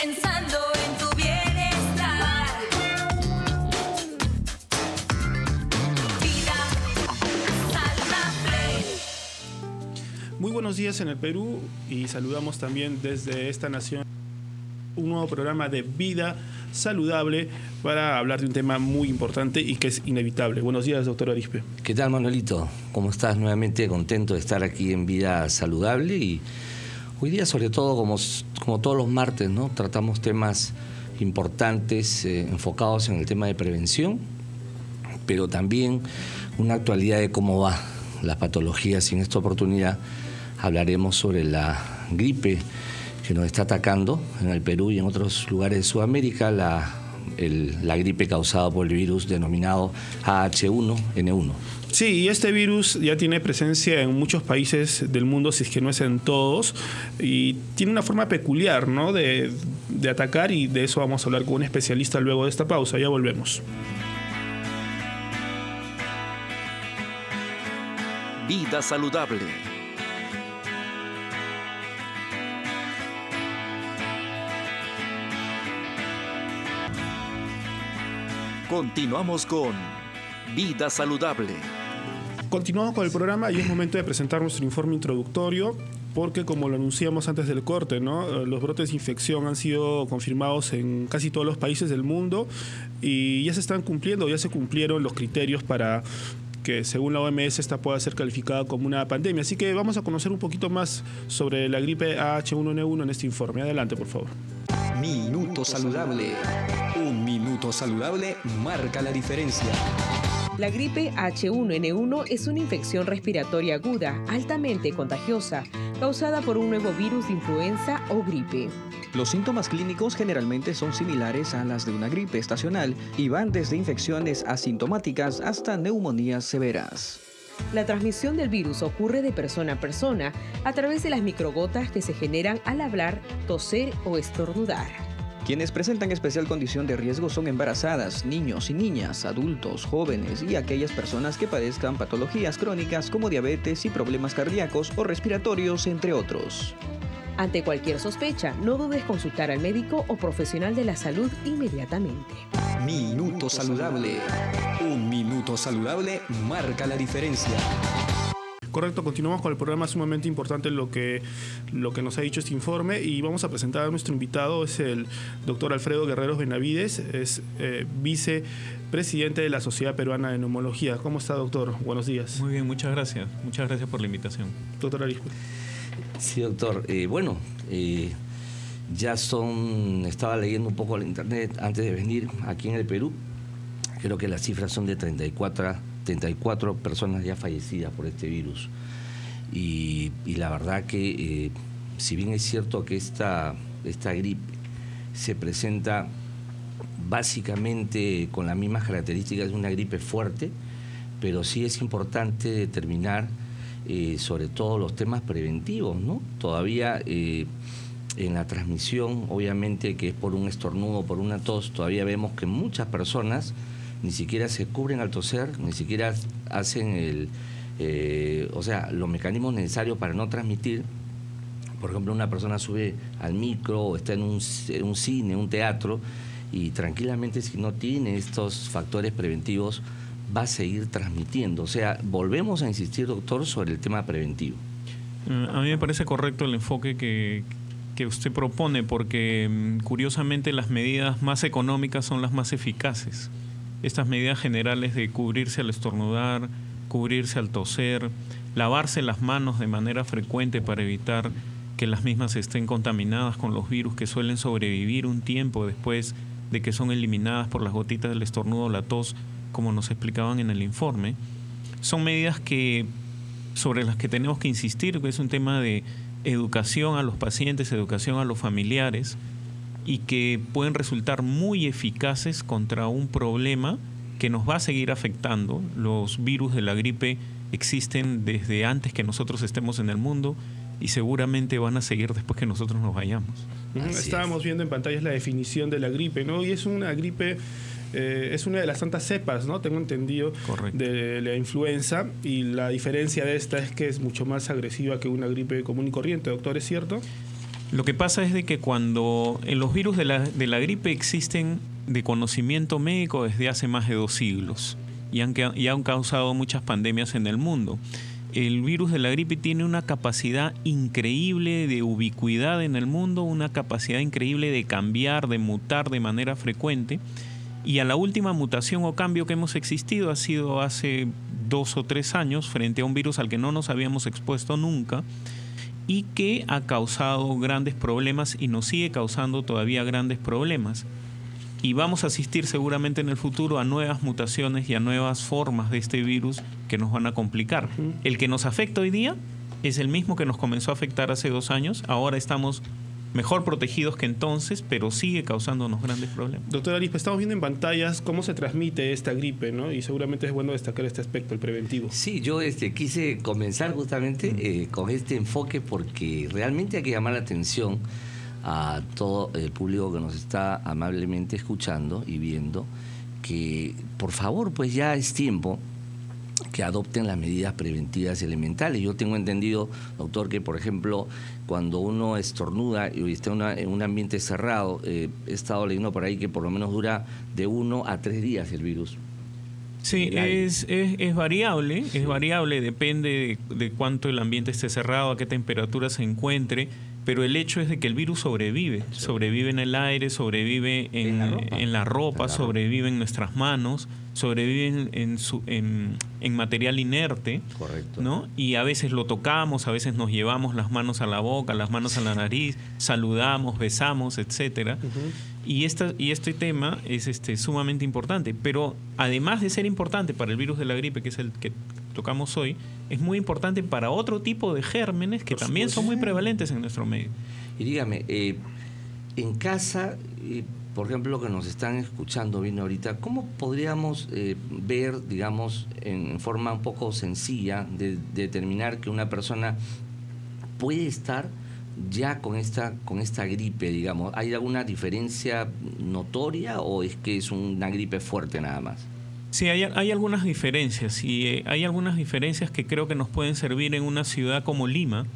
Pensando en tu bienestar. Vida saludable. Muy buenos días en el Perú y saludamos también desde esta nación un nuevo programa de Vida Saludable para hablar de un tema muy importante y que es inevitable. Buenos días, doctor Arispe. ¿Qué tal, Manuelito? ¿Cómo estás? Nuevamente contento de estar aquí en Vida Saludable y hoy día, sobre todo, como todos los martes, ¿no? Tratamos temas importantes enfocados en el tema de prevención, pero también una actualidad de cómo va las patologías, y en esta oportunidad hablaremos sobre la gripe que nos está atacando en el Perú y en otros lugares de Sudamérica, la gripe causada por el virus denominado AH1N1. Sí, y este virus ya tiene presencia en muchos países del mundo, si es que no es en todos, y tiene una forma peculiar, ¿no?, de atacar, y de eso vamos a hablar con un especialista luego de esta pausa. Ya volvemos. Vida Saludable. Continuamos con Vida Saludable. Continuamos con el programa y es momento de presentar nuestro informe introductorio, porque como lo anunciamos antes del corte, ¿no?, los brotes de infección han sido confirmados en casi todos los países del mundo y ya se están cumpliendo, ya se cumplieron los criterios para que, según la OMS, esta pueda ser calificada como una pandemia. Así que vamos a conocer un poquito más sobre la gripe AH1N1 en este informe. Adelante, por favor. Minuto Saludable. Un minuto saludable marca la diferencia. La gripe H1N1 es una infección respiratoria aguda, altamente contagiosa, causada por un nuevo virus de influenza o gripe. Los síntomas clínicos generalmente son similares a las de una gripe estacional y van desde infecciones asintomáticas hasta neumonías severas. La transmisión del virus ocurre de persona a persona a través de las microgotas que se generan al hablar, toser o estornudar. Quienes presentan especial condición de riesgo son embarazadas, niños y niñas, adultos, jóvenes y aquellas personas que padezcan patologías crónicas como diabetes y problemas cardíacos o respiratorios, entre otros. Ante cualquier sospecha, no dudes consultar al médico o profesional de la salud inmediatamente. Minuto Saludable. Un minuto saludable marca la diferencia. Correcto, continuamos con el programa. Sumamente importante lo que nos ha dicho este informe, y vamos a presentar a nuestro invitado. Es el doctor Alfredo Guerreros Benavides, es vicepresidente de la Sociedad Peruana de Neumología. ¿Cómo está, doctor? Buenos días. Muy bien, muchas gracias. Muchas gracias por la invitación. Doctor Arispe. Sí, doctor. Estaba leyendo un poco en internet antes de venir aquí en el Perú. Creo que las cifras son de 34 personas ya fallecidas por este virus. Y la verdad que, si bien es cierto que esta gripe se presenta básicamente con las mismas características de una gripe fuerte, pero sí es importante determinar sobre todo los temas preventivos, ¿no? Todavía en la transmisión, obviamente que es por un estornudo, por una tos, todavía vemos que muchas personas ni siquiera se cubren al toser, ni siquiera hacen los mecanismos necesarios para no transmitir. Por ejemplo, una persona sube al micro o está en un cine, un teatro, y tranquilamente, si no tiene estos factores preventivos, va a seguir transmitiendo. O sea, volvemos a insistir, doctor, sobre el tema preventivo. A mí me parece correcto el enfoque que usted propone, porque curiosamente las medidas más económicas son las más eficaces. Estas medidas generales de cubrirse al estornudar, cubrirse al toser, lavarse las manos de manera frecuente para evitar que las mismas estén contaminadas con los virus que suelen sobrevivir un tiempo después de que son eliminadas por las gotitas del estornudo o la tos, como nos explicaban en el informe. Son medidas sobre las que tenemos que insistir, que es un tema de educación a los pacientes, educación a los familiares, y que pueden resultar muy eficaces contra un problema que nos va a seguir afectando. Los virus de la gripe existen desde antes que nosotros estemos en el mundo y seguramente van a seguir después que nosotros nos vayamos. Estábamos viendo en pantallas la definición de la gripe, ¿no? Y es una gripe es una de las tantas cepas, ¿no? Tengo entendido, correcto, de la influenza, y la diferencia de esta es que es mucho más agresiva que una gripe común y corriente, doctor, ¿es cierto? Lo que pasa es de que cuando en los virus de la gripe existen de conocimiento médico desde hace más de 2 siglos y han causado muchas pandemias en el mundo. El virus de la gripe tiene una capacidad increíble de ubicuidad en el mundo, una capacidad increíble de cambiar, de mutar de manera frecuente, y a la última mutación o cambio que hemos existido ha sido hace 2 o 3 años frente a un virus al que no nos habíamos expuesto nunca, y que ha causado grandes problemas y nos sigue causando todavía grandes problemas. Y vamos a asistir seguramente en el futuro a nuevas mutaciones y a nuevas formas de este virus que nos van a complicar. El que nos afecta hoy día es el mismo que nos comenzó a afectar hace 2 años. Ahora estamos mejor protegidos que entonces, pero sigue causándonos grandes problemas. Doctor Arispe, estamos viendo en pantallas cómo se transmite esta gripe, ¿no? Y seguramente es bueno destacar este aspecto, el preventivo. Sí, yo quise comenzar justamente con este enfoque porque realmente hay que llamar la atención a todo el público que nos está amablemente escuchando y viendo, que por favor, pues ya es tiempo que adopten las medidas preventivas elementales. Yo tengo entendido, doctor, que por ejemplo, cuando uno estornuda y está en un ambiente cerrado, he estado leyendo por ahí que por lo menos dura de 1 a 3 días el virus. Sí, es variable, es variable, depende de cuánto el ambiente esté cerrado, a qué temperatura se encuentre, pero el hecho es de que el virus sobrevive en el aire, sobrevive en la ropa, sobrevive en nuestras manos, sobrevive en material inerte, correcto, ¿no? Y a veces lo tocamos, a veces nos llevamos las manos a la boca, las manos a la nariz, saludamos, besamos, etcétera. Y este tema es sumamente importante, pero además de ser importante para el virus de la gripe, que es el que tocamos hoy, es muy importante para otro tipo de gérmenes que también son muy prevalentes en nuestro medio. Y dígame, en casa, por ejemplo, que nos están escuchando bien ahorita, ¿cómo podríamos ver, digamos, en forma un poco sencilla, de determinar que una persona puede estar ya con esta gripe, digamos? ¿Hay alguna diferencia notoria o es que es una gripe fuerte nada más? Sí, hay algunas diferencias, y hay algunas diferencias que creo que nos pueden servir en una ciudad como Lima,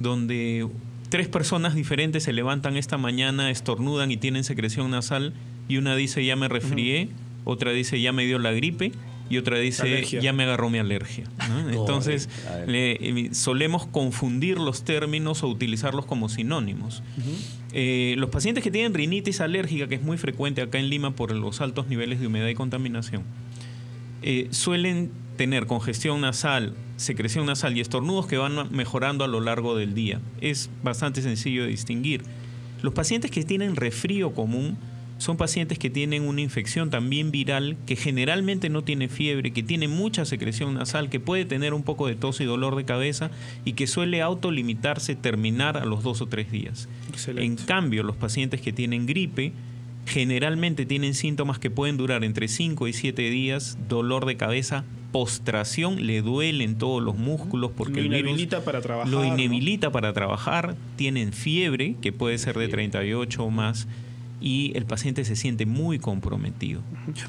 donde 3 personas diferentes se levantan esta mañana, estornudan y tienen secreción nasal, y una dice ya me resfrié, otra dice ya me dio la gripe, y otra dice alergia, ya me agarró mi alergia, ¿no? Entonces solemos confundir los términos o utilizarlos como sinónimos. Los pacientes que tienen rinitis alérgica, que es muy frecuente acá en Lima por los altos niveles de humedad y contaminación, suelen tener congestión nasal, secreción nasal y estornudos que van mejorando a lo largo del día. Es bastante sencillo de distinguir. Los pacientes que tienen resfrío común son pacientes que tienen una infección también viral, que generalmente no tiene fiebre, que tiene mucha secreción nasal, que puede tener un poco de tos y dolor de cabeza y que suele autolimitarse, terminar a los 2 o 3 días. Excelente. En cambio, los pacientes que tienen gripe generalmente tienen síntomas que pueden durar entre 5 y 7 días, dolor de cabeza, postración, le duelen todos los músculos porque el virus lo inhabilita para trabajar, tienen fiebre, que puede ser de 38 o más, y el paciente se siente muy comprometido.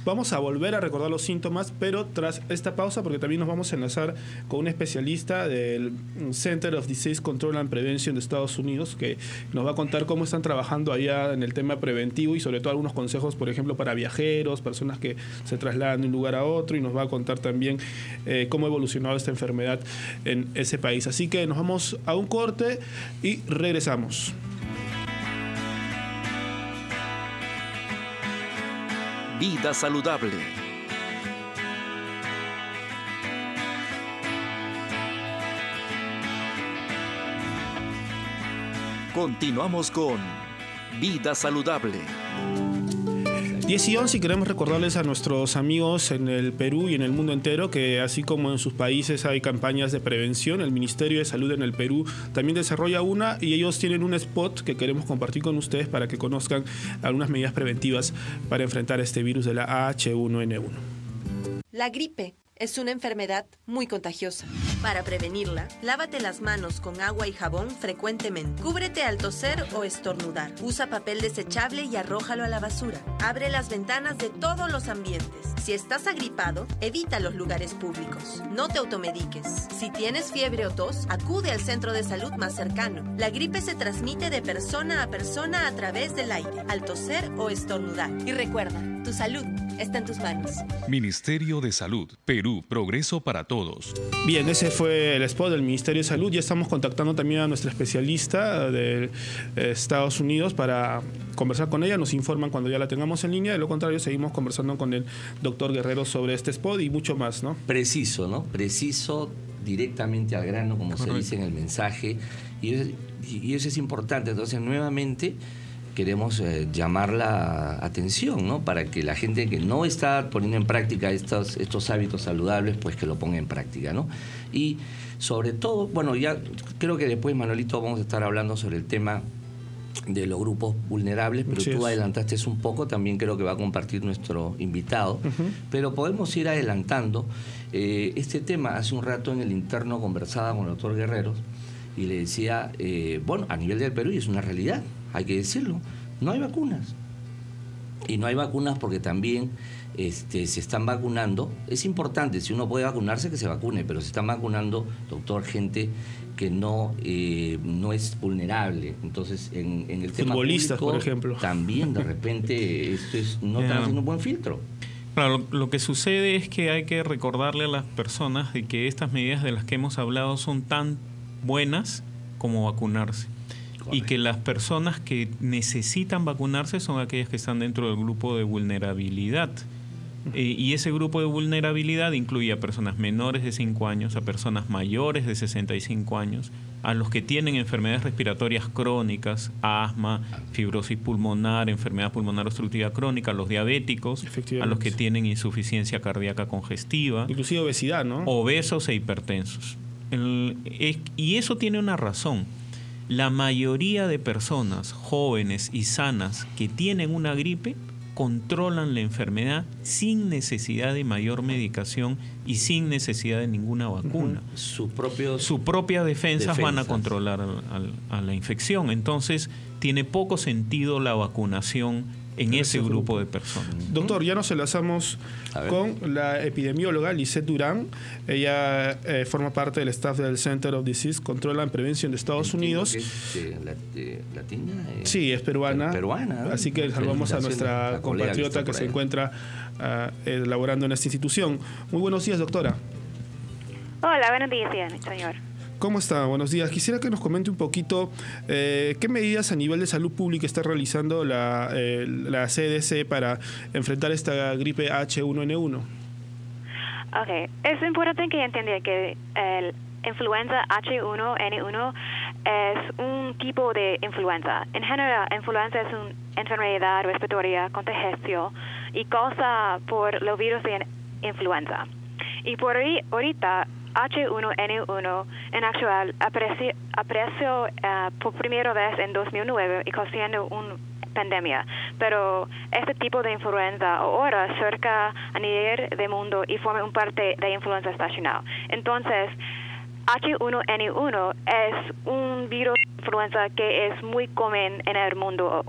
Vamos a volver a recordar los síntomas, pero tras esta pausa, porque también nos vamos a enlazar con un especialista del Center of Disease Control and Prevention de Estados Unidos, que nos va a contar cómo están trabajando allá en el tema preventivo y sobre todo algunos consejos, por ejemplo, para viajeros, personas que se trasladan de un lugar a otro, y nos va a contar también cómo ha evolucionado esta enfermedad en ese país. Así que nos vamos a un corte y regresamos. Vida saludable. Continuamos con Vida saludable. 10 y 11, y queremos recordarles a nuestros amigos en el Perú y en el mundo entero que así como en sus países hay campañas de prevención, el Ministerio de Salud en el Perú también desarrolla una, y ellos tienen un spot que queremos compartir con ustedes para que conozcan algunas medidas preventivas para enfrentar este virus de la H1N1. La gripe es una enfermedad muy contagiosa. Para prevenirla, lávate las manos con agua y jabón frecuentemente. Cúbrete al toser o estornudar. Usa papel desechable y arrójalo a la basura. Abre las ventanas de todos los ambientes. Si estás agripado, evita los lugares públicos. No te automediques. Si tienes fiebre o tos, acude al centro de salud más cercano. La gripe se transmite de persona a persona a través del aire, al toser o estornudar. Y recuerda, tu salud está en tus manos. Ministerio de Salud, Perú, progreso para todos. Bien, ese fue el spot del Ministerio de Salud. Ya estamos contactando también a nuestra especialista de Estados Unidos para conversar con ella. Nos informan cuando ya la tengamos en línea. De lo contrario, seguimos conversando con el doctor Guerrero sobre este spot y mucho más, ¿no? Preciso, ¿no? Preciso, directamente al grano, como se dice en el mensaje. Y eso es importante. Entonces, nuevamente queremos llamar la atención, ¿no? Para que la gente que no está poniendo en práctica estos hábitos saludables, pues que lo ponga en práctica, ¿no? Y sobre todo, bueno, ya creo que después, Manuelito, vamos a estar hablando sobre el tema de los grupos vulnerables, pero tú adelantaste un poco, también creo que va a compartir nuestro invitado, pero podemos ir adelantando este tema. Hace un rato en el interno conversaba con el doctor Guerrero y le decía, bueno, a nivel del Perú, y es una realidad, hay que decirlo, no hay vacunas. Y no hay vacunas porque también se están vacunando. Es importante, si uno puede vacunarse, que se vacune, pero se están vacunando, doctor, gente que no es vulnerable. Entonces, en el tema futbolistas, público, por ejemplo, también de repente no están haciendo un buen filtro. Claro, lo que sucede es que hay que recordarle a las personas de que estas medidas de las que hemos hablado son tan buenas como vacunarse. Correcto. Y que las personas que necesitan vacunarse son aquellas que están dentro del grupo de vulnerabilidad. Y ese grupo de vulnerabilidad incluye a personas menores de 5 años, a personas mayores de 65 años, a los que tienen enfermedades respiratorias crónicas, asma, fibrosis pulmonar, enfermedad pulmonar obstructiva crónica, los diabéticos, a los que tienen insuficiencia cardíaca congestiva. Inclusive obesidad, ¿no? Obesos e hipertensos. Y eso tiene una razón. La mayoría de personas jóvenes y sanas que tienen una gripe controlan la enfermedad sin necesidad de mayor medicación y sin necesidad de ninguna vacuna. Su propia defensas van a controlar a la infección. Entonces, tiene poco sentido la vacunación en ese grupo de personas. Doctor, ya nos enlazamos con la epidemióloga Lisette Durán. Ella forma parte del staff del Center of Disease Control and Prevention de Estados Unidos. ¿Es latina? Sí, es peruana. Así que saludamos a nuestra compatriota que se encuentra laborando en esta institución. Muy buenos días, doctora. Hola, buenos días, señor. ¿Cómo está? Buenos días. Quisiera que nos comente un poquito qué medidas a nivel de salud pública está realizando la CDC para enfrentar esta gripe H1N1. Ok, es importante que entienda que el influenza H1N1 es un tipo de influenza. En general, influenza es una enfermedad respiratoria contagiosa y causa por los virus de influenza. Y por ahorita H1N1 en actual apareció por primera vez en 2009 y causando una pandemia. Pero este tipo de influenza ahora cerca a nivel del mundo y forma una parte de influenza estacional. Entonces, H1N1 es un virus de influenza que es muy común en el mundo.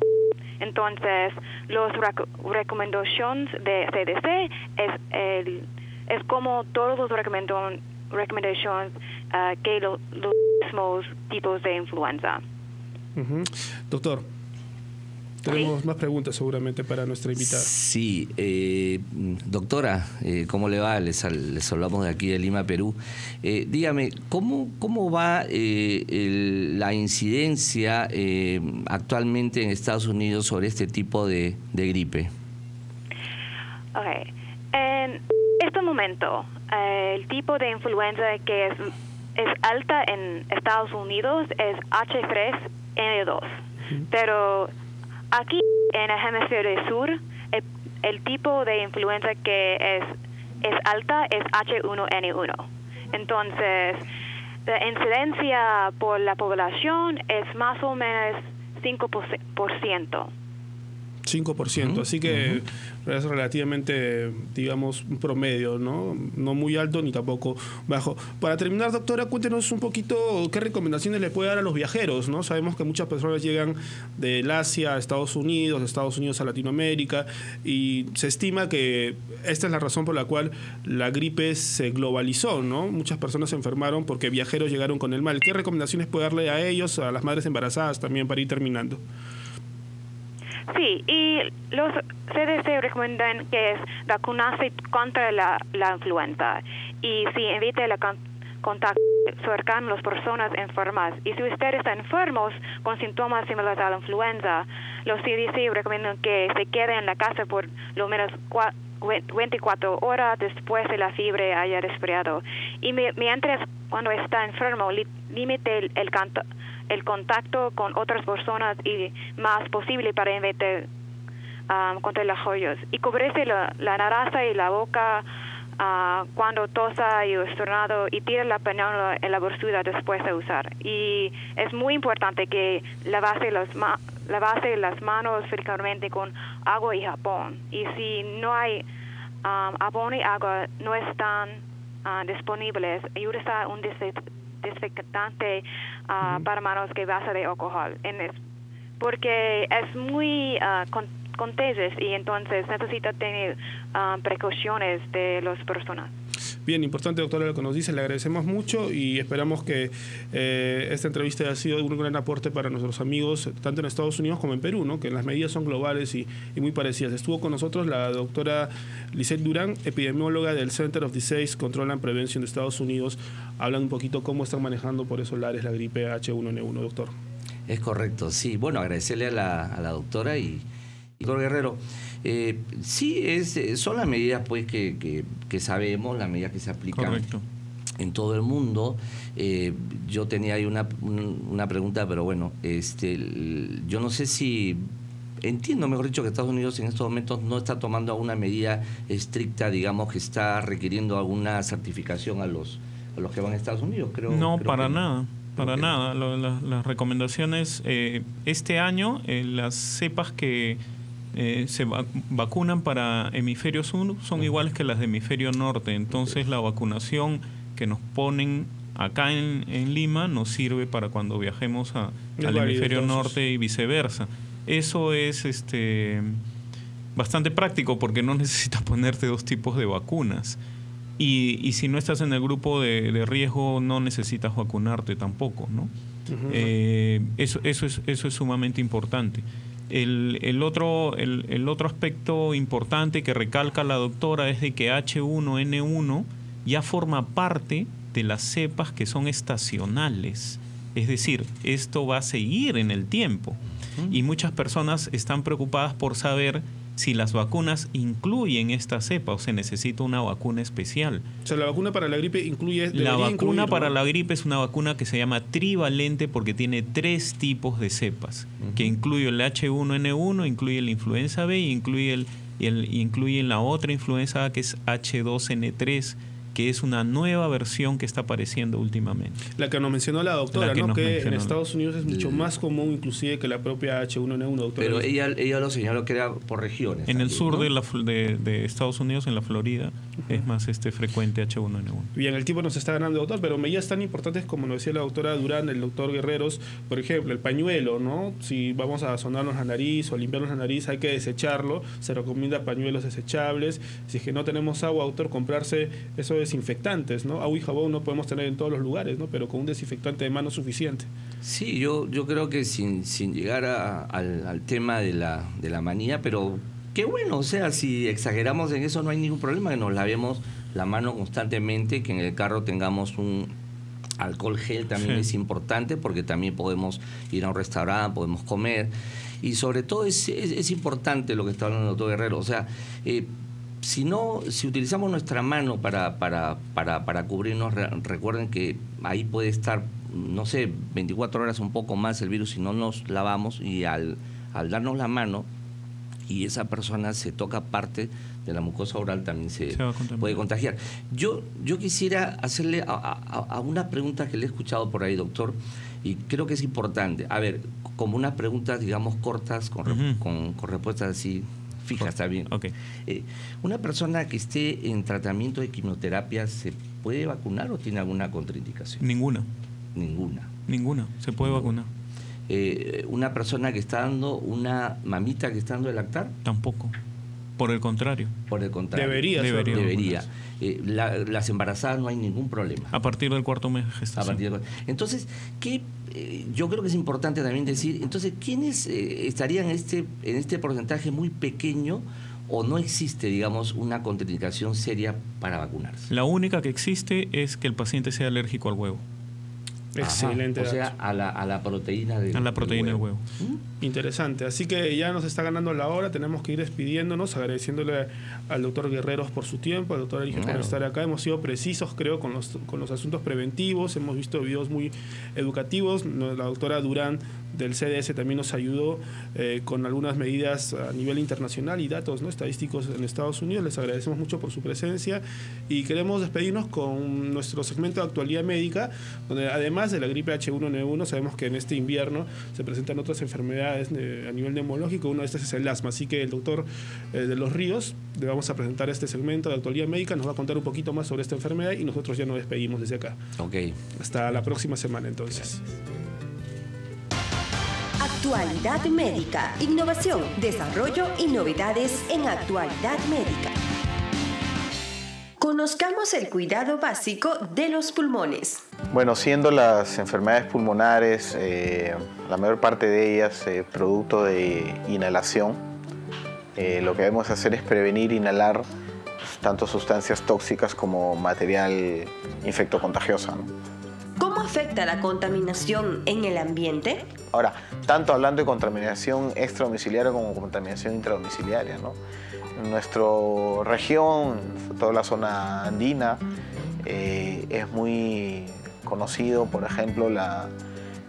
Entonces, las recomendaciones de CDC es como todos los recomendaciones que los mismos tipos de influenza. Doctor, tenemos más preguntas seguramente para nuestra invitada. Sí, doctora, ¿cómo le va? Les hablamos de aquí de Lima, Perú. Dígame, ¿cómo va la incidencia actualmente en Estados Unidos sobre este tipo de gripe? Okay. En este momento, el tipo de influenza que es alta en Estados Unidos es H3N2. Pero aquí en el hemisferio sur, el tipo de influenza que es alta es H1N1. Entonces, la incidencia por la población es más o menos 5%. 5%, así que es relativamente, digamos, un promedio, ¿no? No muy alto ni tampoco bajo. Para terminar, doctora, cuéntenos un poquito qué recomendaciones le puede dar a los viajeros, ¿no? Sabemos que muchas personas llegan del Asia a Estados Unidos, de Estados Unidos a Latinoamérica, y se estima que esta es la razón por la cual la gripe se globalizó, ¿no? Muchas personas se enfermaron porque viajeros llegaron con el mal. ¿Qué recomendaciones puede darle a ellos, a las madres embarazadas también, para ir terminando? Sí, y los CDC recomiendan que es vacunarse contra la influenza y si evite el contacto cercano a las personas enfermas. Y si usted está enfermos con síntomas similares a la influenza, los CDC recomiendan que se quede en la casa por lo menos 24 horas después de la fiebre haya resfriado. Y mientras cuando está enfermo, limite el contacto con otras personas y más posible para evitar contagios. Y cubrirse la nariz y la boca cuando tosa y estornuda y tire la pañuelo en la bolsa después de usar. Y es muy importante que lavarse las manos frecuentemente con agua y jabón. Y si no hay jabón y agua no están disponibles, ayuda a un desinfectante para manos que basa de alcohol, porque es muy contagioso y entonces necesita tener precauciones de las personas. Bien, importante, doctora, lo que nos dice, le agradecemos mucho y esperamos que esta entrevista haya sido un gran aporte para nuestros amigos, tanto en Estados Unidos como en Perú, ¿no? Que las medidas son globales y muy parecidas. Estuvo con nosotros la doctora Lisette Durán, epidemióloga del Center of Disease Control and Prevention de Estados Unidos, hablando un poquito cómo están manejando por esos lares la gripe H1N1, doctor. Es correcto, sí. Bueno, agradecerle a la doctora y doctor Guerrero. Sí, son las medidas pues que sabemos, las medidas que se aplican Correcto. en todo el mundo. Yo tenía ahí una pregunta, pero bueno, yo no sé si entiendo, mejor dicho, que Estados Unidos en estos momentos no está tomando alguna medida estricta, digamos, que está requiriendo alguna certificación a los que van a Estados Unidos. No, para nada. Para nada. Las recomendaciones este año, las cepas que se vacunan para hemisferio sur son iguales que las de hemisferio norte. Entonces la vacunación que nos ponen acá en Lima nos sirve para cuando viajemos al hemisferio norte y viceversa. Eso es bastante práctico porque no necesitas ponerte dos tipos de vacunas. Y si no estás en el grupo de riesgo, no necesitas vacunarte tampoco, ¿no? Eso es sumamente importante. El otro aspecto importante que recalca la doctora es de que H1N1 ya forma parte de las cepas que son estacionales. Es decir, esto va a seguir en el tiempo. Y muchas personas están preocupadas por saber si las vacunas incluyen esta cepa o se necesita una vacuna especial. O sea, la vacuna para la gripe incluye... La vacuna para la gripe es una vacuna que se llama trivalente porque tiene 3 tipos de cepas, que incluye el H1N1, incluye la influenza B y incluye la otra influenza que es H2N3, que es una nueva versión que está apareciendo últimamente. La que nos mencionó la doctora, ¿no? Que en Estados Unidos es mucho más común inclusive que la propia H1N1, doctora. Pero ella lo señaló que era por regiones. En el sur, ¿no? de Estados Unidos, en la Florida, es más frecuente H1N1. Bien, el tiempo nos está ganando, doctor, pero medidas tan importantes como nos decía la doctora Durán, el doctor Guerreros, por ejemplo, el pañuelo, ¿no? Si vamos a sonarnos la nariz o limpiarnos la nariz, hay que desecharlo. Se recomienda pañuelos desechables. Si es que no tenemos agua, doctor, comprarse eso desinfectantes, ¿no? Agua y jabón no podemos tener en todos los lugares, ¿no? Pero con un desinfectante de mano suficiente. Sí, yo creo que sin llegar al tema de la manía, pero qué bueno, o sea, si exageramos en eso no hay ningún problema, que nos lavemos la mano constantemente, que en el carro tengamos un alcohol gel también es importante, porque también podemos ir a un restaurante, podemos comer, y sobre todo es importante lo que está hablando el doctor Guerrero, o sea, si utilizamos nuestra mano para cubrirnos, recuerden que ahí puede estar, no sé, 24 horas un poco más el virus si no nos lavamos, y al darnos la mano y esa persona se toca parte de la mucosa oral, también se puede contagiar. Yo quisiera hacerle a una pregunta que le he escuchado por ahí, doctor. Y creo que es importante. A ver, como unas preguntas, digamos, cortas, con respuestas así fijas, está bien. Okay. ¿Una persona que esté en tratamiento de quimioterapia se puede vacunar o tiene alguna contraindicación? Ninguna. Ninguna. Se puede vacunar. ¿Una persona que está dando, una mamita que está dando de lactar? Tampoco. Por el contrario. Debería. Las embarazadas no hay ningún problema. A partir del 4º mes de gestación. Entonces, yo creo que es importante también decir, entonces, ¿quiénes estarían en este porcentaje muy pequeño o no existe, digamos, una contraindicación seria para vacunarse? La única que existe es que el paciente sea alérgico al huevo. Excelente. O sea, a la proteína del huevo. Interesante. Así que ya nos está ganando la hora. Tenemos que ir despidiéndonos, agradeciéndole al doctor Guerreros por su tiempo, al doctor Arige por estar acá. Hemos sido precisos, creo, con los asuntos preventivos. Hemos visto videos muy educativos. La doctora Durán del CDS también nos ayudó con algunas medidas a nivel internacional y datos, ¿no?, estadísticos en Estados Unidos. Les agradecemos mucho por su presencia y queremos despedirnos con nuestro segmento de actualidad médica, donde además de la gripe H1N1 sabemos que en este invierno se presentan otras enfermedades a nivel neumológico. Una de estas es el asma, así que el doctor de los Ríos le vamos a presentar este segmento de actualidad médica, nos va a contar un poquito más sobre esta enfermedad y nosotros ya nos despedimos desde acá. Hasta la próxima semana entonces. Actualidad médica, innovación, desarrollo y novedades en actualidad médica. Conozcamos el cuidado básico de los pulmones. Bueno, siendo las enfermedades pulmonares, la mayor parte de ellas producto de inhalación, lo que debemos hacer es prevenir inhalar tanto sustancias tóxicas como material infectocontagioso, ¿no? ¿Cómo afecta la contaminación en el ambiente? Ahora, tanto hablando de contaminación extradomiciliaria como contaminación intradomiciliaria, ¿no? En nuestra región, toda la zona andina, es muy conocido, por ejemplo,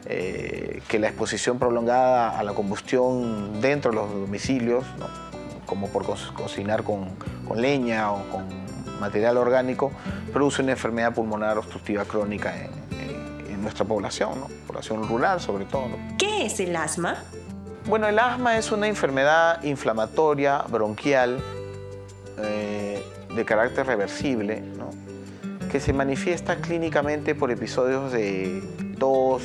que la exposición prolongada a la combustión dentro de los domicilios, ¿no?, como por cocinar con leña o con material orgánico, produce una enfermedad pulmonar obstructiva crónica en nuestra población, ¿no?, población rural sobre todo, ¿no? ¿Qué es el asma? Bueno, el asma es una enfermedad inflamatoria bronquial de carácter reversible, ¿no?, que se manifiesta clínicamente por episodios de tos,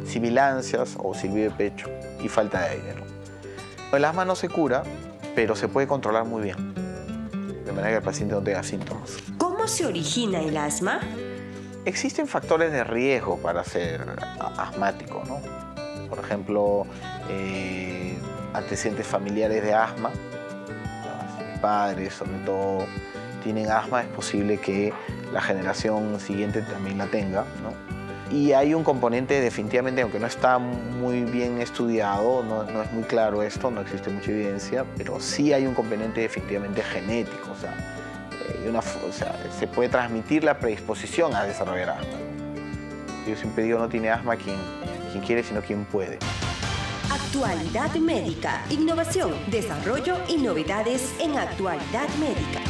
sibilancias o silbido de pecho y falta de aire, ¿no? El asma no se cura, pero se puede controlar muy bien, de manera que el paciente no tenga síntomas. ¿Cómo se origina el asma? Existen factores de riesgo para ser asmático, ¿no? Por ejemplo, antecedentes familiares de asma. Si mis padres, sobre todo, tienen asma, es posible que la generación siguiente también la tenga, ¿no? Y hay un componente definitivamente, aunque no está muy bien estudiado, no es muy claro esto, no existe mucha evidencia, pero sí hay un componente definitivamente genético, o sea, se puede transmitir la predisposición a desarrollar asma. Yo siempre digo, no tiene asma quien quiere, sino quien puede. Actualidad médica, innovación, desarrollo y novedades en actualidad médica.